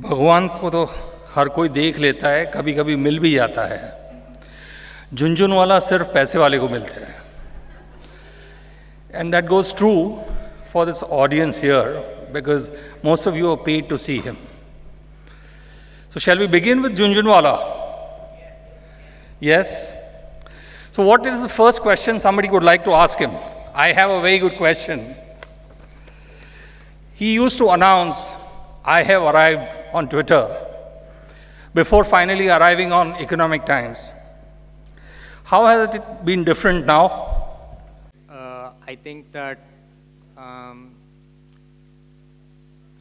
भगवान को तो हर कोई देख लेता है, कभी कभी मिल भी जाता है। झुनझुनवाला सिर्फ पैसे वाले को मिलता है। And that goes true for this audience here, because most of you are paid to see him. So shall we begin with Junjunwala? Yes? So what is the first question somebody would like to ask him? I have a very good question. He used to announce, "I have arrived," on Twitter, before finally arriving on Economic Times. How has it been different now? I think that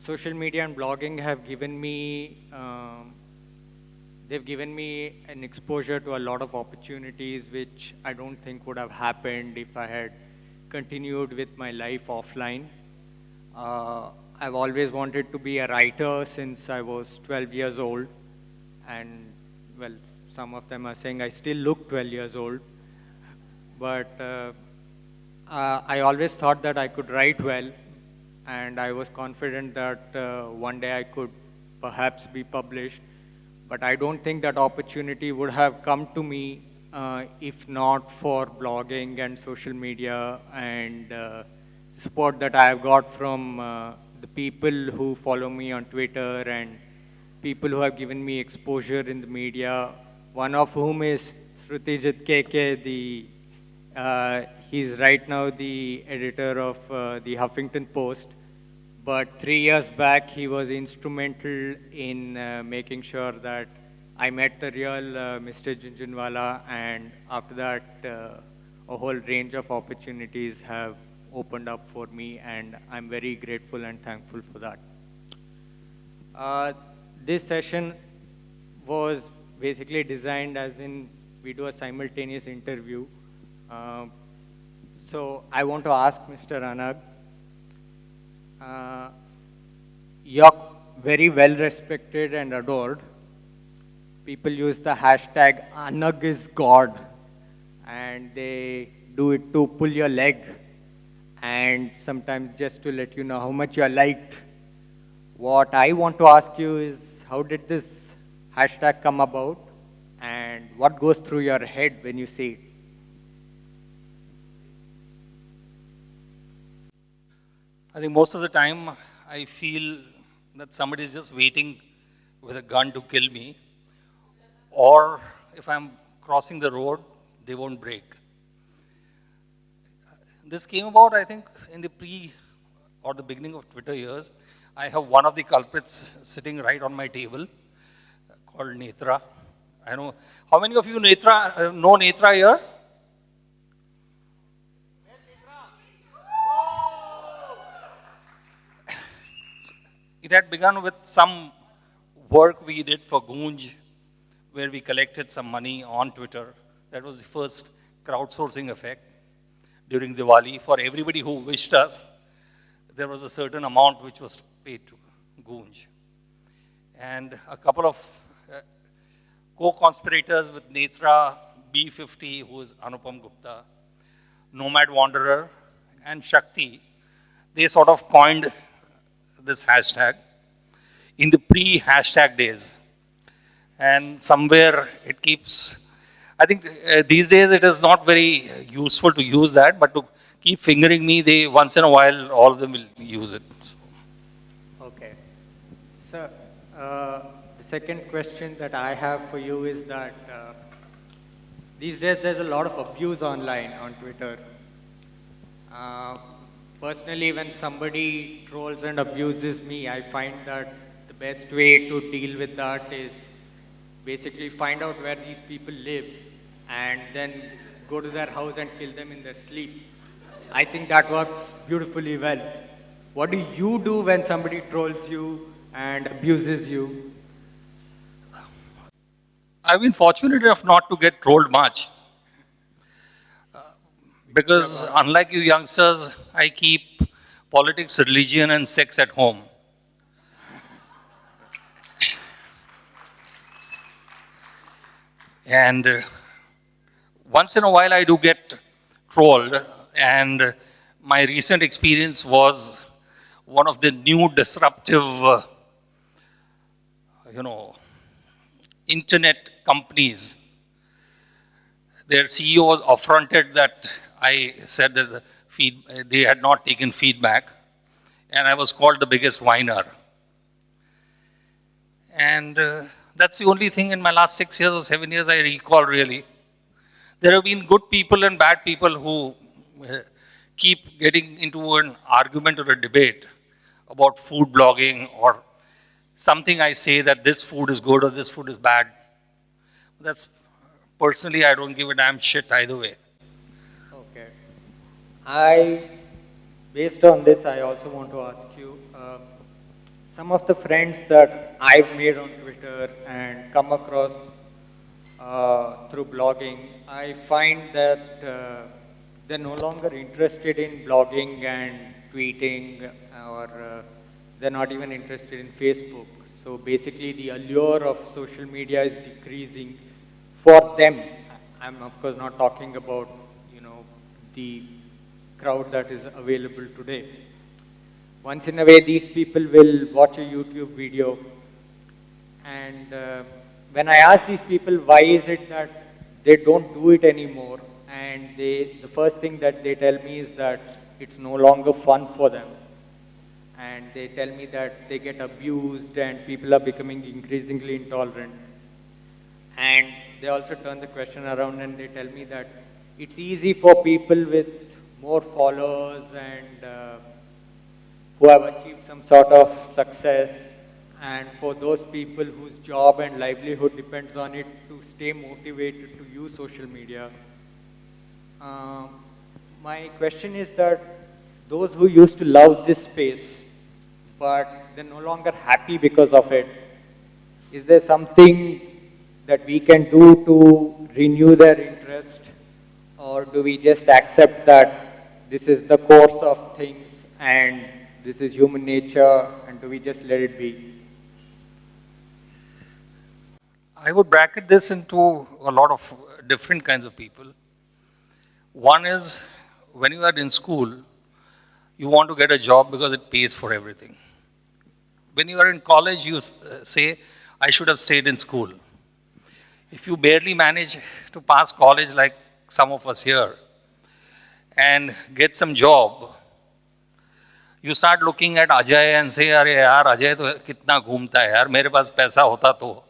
social media and blogging have given me, they've given me an exposure to a lot of opportunities which I don't think would have happened if I had continued with my life offline. I've always wanted to be a writer since I was 12 years old, and well, some of them are saying I still look 12 years old, but I always thought that I could write well, and I was confident that one day I could perhaps be published, but I don't think that opportunity would have come to me if not for blogging and social media and support that I have got from the people who follow me on Twitter and people who have given me exposure in the media, one of whom is Shrutijit KK, he's right now the editor of the Huffington Post, but 3 years back he was instrumental in making sure that I met the real Mr. Junjunwala, and after that a whole range of opportunities have opened up for me, and I'm very grateful and thankful for that. This session was basically designed as in we do a simultaneous interview. So I want to ask Mr. Anaggh, you're very well respected and adored. People use the hashtag Anaggh is God, and they do it to pull your leg and sometimes just to let you know how much you are liked. What I want to ask you is, how did this hashtag come about, and what goes through your head when you see it? I think most of the time I feel that somebody is just waiting with a gun to kill me, or if I'm crossing the road, they won't break. This came about, I think, in the or the beginning of Twitter years. I have one of the culprits sitting right on my table called Netra. I know, how many of you know Netra here? It had begun with some work we did for Goonj, where we collected some money on Twitter. That was the first crowdsourcing effect during Diwali. For everybody who wished us, there was a certain amount which was paid to Goonj. And a couple of co-conspirators with Netra, B50, who is Anupam Gupta, Nomad Wanderer, and Shakti, they sort of coined this hashtag in the pre-hashtag days. And somewhere it keeps, I think these days it is not very useful to use that, but to keep fingering me, they once in a while, all of them will use it. Okay. So, the second question that I have for you is that these days there's a lot of abuse online on Twitter. Personally, when somebody trolls and abuses me, I find that the best way to deal with that is basically find out where these people live and then go to their house and kill them in their sleep. I think that works beautifully well. What do you do when somebody trolls you and abuses you? I've been fortunate enough not to get trolled much. Because unlike you youngsters, I keep politics, religion, and sex at home. And once in a while I do get trolled, and my recent experience was one of the new disruptive you know, internet companies, their CEOs affronted that I said that they had not taken feedback, and I was called the biggest whiner. And that's the only thing in my last 6 years or 7 years I recall really. There have been good people and bad people who keep getting into an argument or a debate about food blogging or something I say that this food is good or this food is bad. That's personally, I don't give a damn shit either way. Okay. Based on this, I also want to ask you, some of the friends that I've made on Twitter and come across through blogging, I find that they're no longer interested in blogging and tweeting, or they're not even interested in Facebook. So basically, the allure of social media is decreasing for them. I'm of course not talking about, the crowd that is available today. Once in a way, these people will watch a YouTube video, and when I ask these people why is it that they don't do it anymore, and the first thing that they tell me is that it's no longer fun for them. And they tell me that they get abused and people are becoming increasingly intolerant. And they also turn the question around and they tell me that it's easy for people with more followers and who have achieved some sort of success, and for those people whose job and livelihood depends on it, to stay motivated to use social media. My question is that those who used to love this space, but they're no longer happy because of it, is there something that we can do to renew their interest, or do we just accept that this is the course of things and this is human nature, and do we just let it be? I would bracket this into a lot of different kinds of people. One is when you are in school, you want to get a job because it pays for everything. When you are in college, you say, I should have stayed in school. If you barely manage to pass college like some of us here and get some job, you start looking at Ajay and say, अरे यार अजय तो कितना घूमता है यार, मेरे पास पैसा होता तो.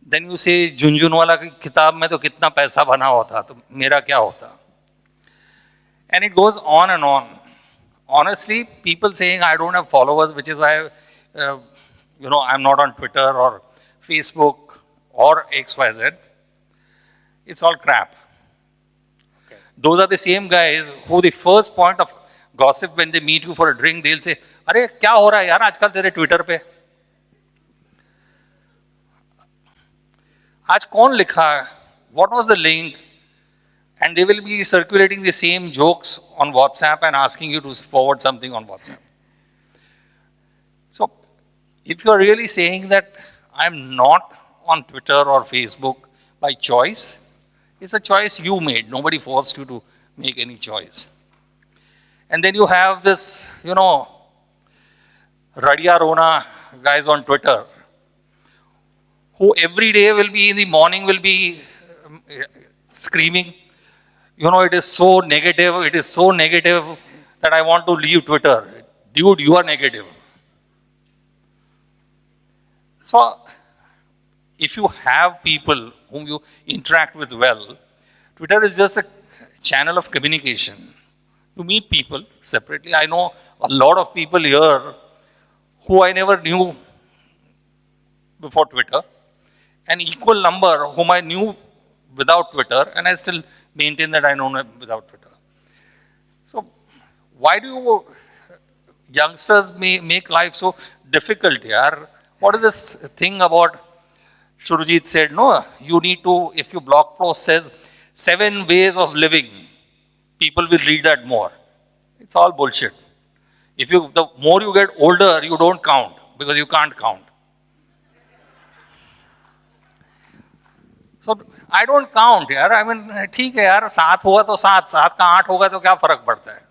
Then you say, झुनझुनवाला की किताब में तो कितना पैसा बना होता, तो मेरा क्या होता? And it goes on and on. Honestly, people saying I don't have followers, which is why, I'm not on Twitter or Facebook or XYZ. It's all crap. Okay. Those are the same guys who the first point of gossip when they meet you for a drink, they'll say, अरे क्या हो रहा है यार आजकल तेरे Twitter पे? आज कौन लिखा? What was the link? And they will be circulating the same jokes on WhatsApp and asking you to forward something on WhatsApp. So, if you are really saying that I'm not on Twitter or Facebook by choice, it's a choice you made. Nobody forced you to make any choice. And then you have this, Radia Rona guys on Twitter, who every day will be in the morning will be screaming, it is so negative that I want to leave Twitter. Dude, you are negative. So, if you have people whom you interact with well, Twitter is just a channel of communication. You meet people separately. I know a lot of people here who I never knew before Twitter, an equal number whom I knew without Twitter, and I still maintain that I know them without Twitter. So, why do you youngsters make life so difficult here? What is this thing about Surajit said, no, you need to, if your blog post says 7 ways of living, people will read that more. It's all bullshit. The more you get older, you don't count because you can't count. So I don't count यार. I mean, ठीक है यार, 7 हुआ तो 7 का 8 होगा तो क्या फर्क पड़ता है?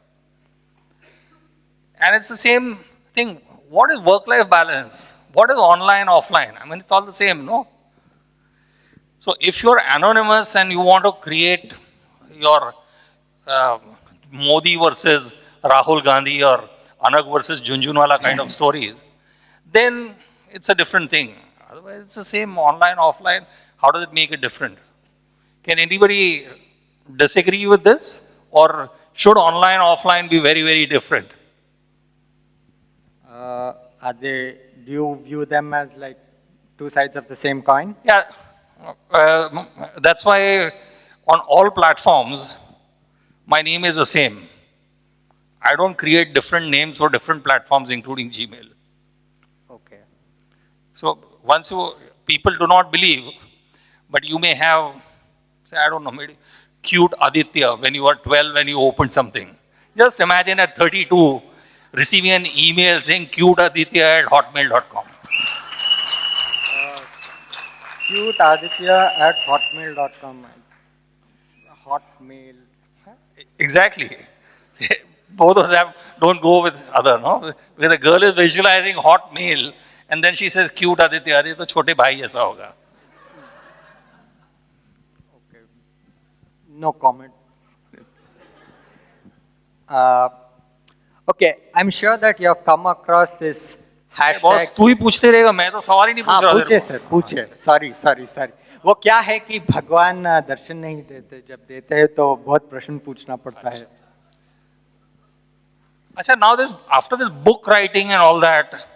And it's the same thing. What is work-life balance? what is online, offline? I mean, it's all the same, no? So if you're anonymous and you want to create your uh, Modi versus Rahul Gandhi or Anaggh versus Junjunwala kind of stories, then it's a different thing. Otherwise, it's the same online, offline. How does it make it different? Can anybody disagree with this? Or should online, offline be very, very different? Do you view them as like two sides of the same coin? Yeah, that's why on all platforms, my name is the same. I don't create different names for different platforms, including Gmail. Okay. So once people do not believe, but you may have, say, I don't know, maybe cute Aditya when you were 12 when you opened something. Just imagine at 32 receiving an email saying cute Aditya at hotmail.com. Cute Aditya at hotmail.com. Hotmail. Exactly. Both of them don't go with other, no? Where the girl is visualizing hot male and then she says cute Aditya, अरे तो छोटे भाई ऐसा होगा. Okay. No comment. Okay, I'm sure that you have come across this boss hashtag. तू ही पूछते रहेगा मैं तो सवाल ही नहीं हाँ पूछ रहा पूछे तेरे को. सर पूछे सॉरी वो क्या है कि भगवान दर्शन नहीं देते जब देते हैं तो बहुत प्रश्न पूछना पड़ता है. अच्छा, now this after this book writing and all that,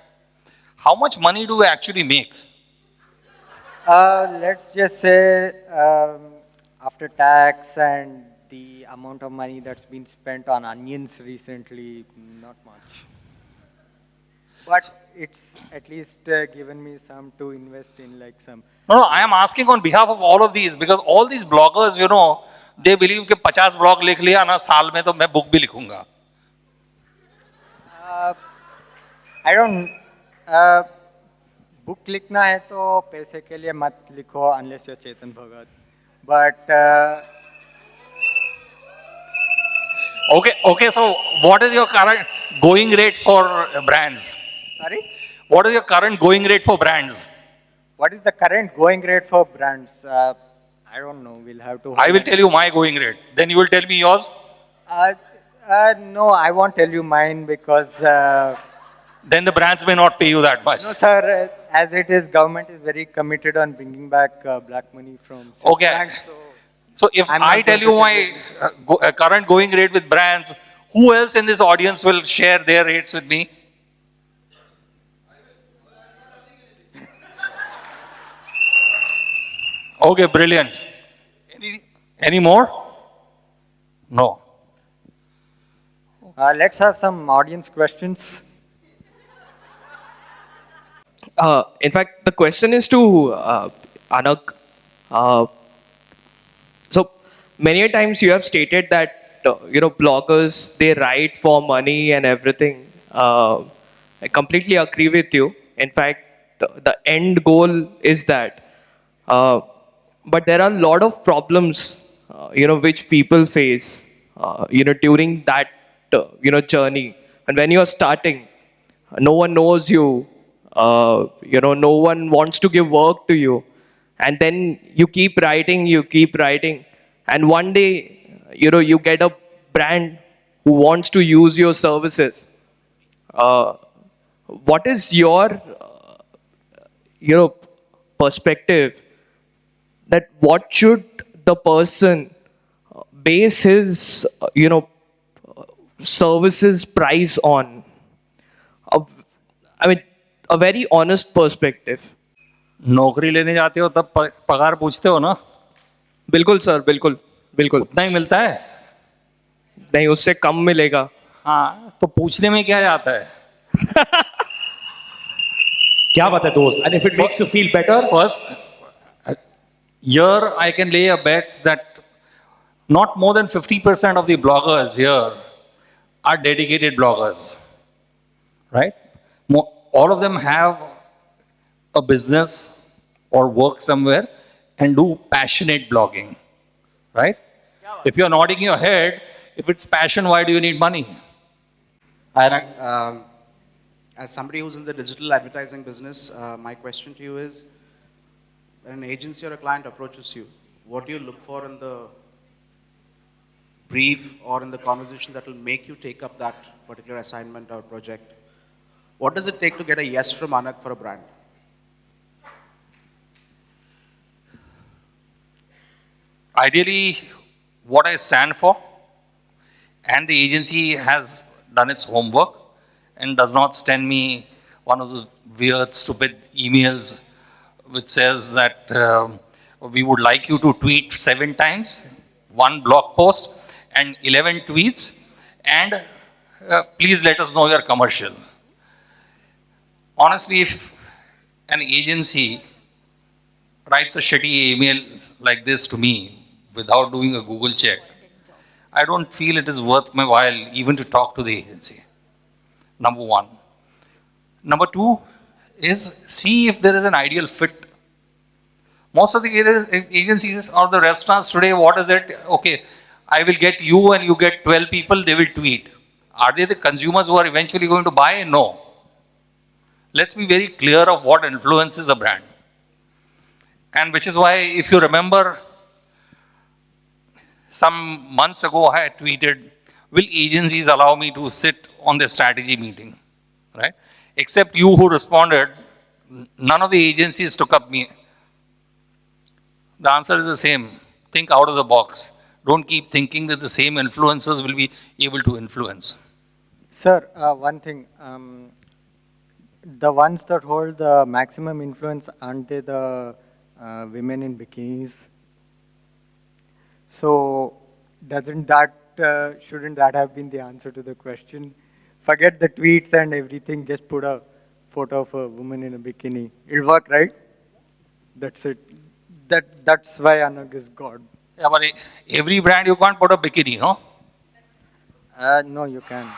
how much money do we actually make? Let's just say after tax and the amount of money that's been spent on onions recently, not much. But it's at least given me some to invest in like some. No, I am asking on behalf of all of these because all these bloggers, you know, they believe कि 50 blog लिख लिया ना साल में तो मैं book भी लिखूंगा. I don't. बुक लिखना है तो पैसे के लिए मत लिखो unless you're Chetan Bhagat. But Okay, so what is your current going rate for brands? sorry. What is your current going rate for brands? What is the current going rate for brands? I don't know. We'll have to. I will tell you my going rate. Then you will tell me yours. No, I won't tell you mine because. Then the brands may not pay you that much. No, sir. As it is, government is very committed on bringing back black money from. Okay. Banks, So if I'm I not tell going you to my current going rate with brands, who else in this audience will share their rates with me? Okay, brilliant. Any more? No. Let's have some audience questions. In fact, the question is to Anaggh. So many a times you have stated that bloggers, they write for money and everything. I completely agree with you. In fact, the end goal is that. But there are a lot of problems, which people face, during that, journey. And when you are starting, no one knows you. No one wants to give work to you. And then you keep writing. And one day, you get a brand who wants to use your services. What is your, perspective that what should the person base his, services price on? A very honest perspective. नौकरी लेने जाते हो तब पगार पूछते हो ना? बिल्कुल सर, बिल्कुल. उतना ही मिलता है? नहीं, उससे कम मिलेगा. हाँ, तो पूछने में क्या जाता है? क्या बात है दोस्त? And if it makes you feel better, First, here I can lay a bet that not more than 50% of the bloggers here are dedicated bloggers, right? All of them have a business or work somewhere and do passionate blogging, right? If you're nodding your head, if it's passion, why do you need money? I as somebody who's in the digital advertising business, my question to you is, when an agency or a client approaches you, what do you look for in the brief or in the conversation that will make you take up that particular assignment or project? What does it take to get a yes from Anaggh for a brand? Ideally, what I stand for, and the agency has done its homework and does not send me one of those weird, stupid emails which says that we would like you to tweet 7 times, 1 blog post, and 11 tweets, and please let us know your commercial. Honestly, if an agency writes a shitty email like this to me without doing a Google check, I don't feel it is worth my while even to talk to the agency. Number one. Number two is see if there is an ideal fit. Most of the agencies or the restaurants today, what is it? Okay, I will get you and you get 12 people, they will tweet. Are they the consumers who are eventually going to buy? No. Let's be very clear of what influences a brand. And which is why, if you remember, some months ago I had tweeted, will agencies allow me to sit on their strategy meeting? Right? Except you who responded, none of the agencies took up me. The answer is the same. Think out of the box. Don't keep thinking that the same influencers will be able to influence. Sir, one thing. The ones that hold the maximum influence, aren't they the women in bikinis? So, shouldn't that have been the answer to the question? Forget the tweets and everything, just put a photo of a woman in a bikini. It'll work, right? That's it. That's why Anaggh is God. Yeah, but every brand you can't put a bikini, no? No, you can.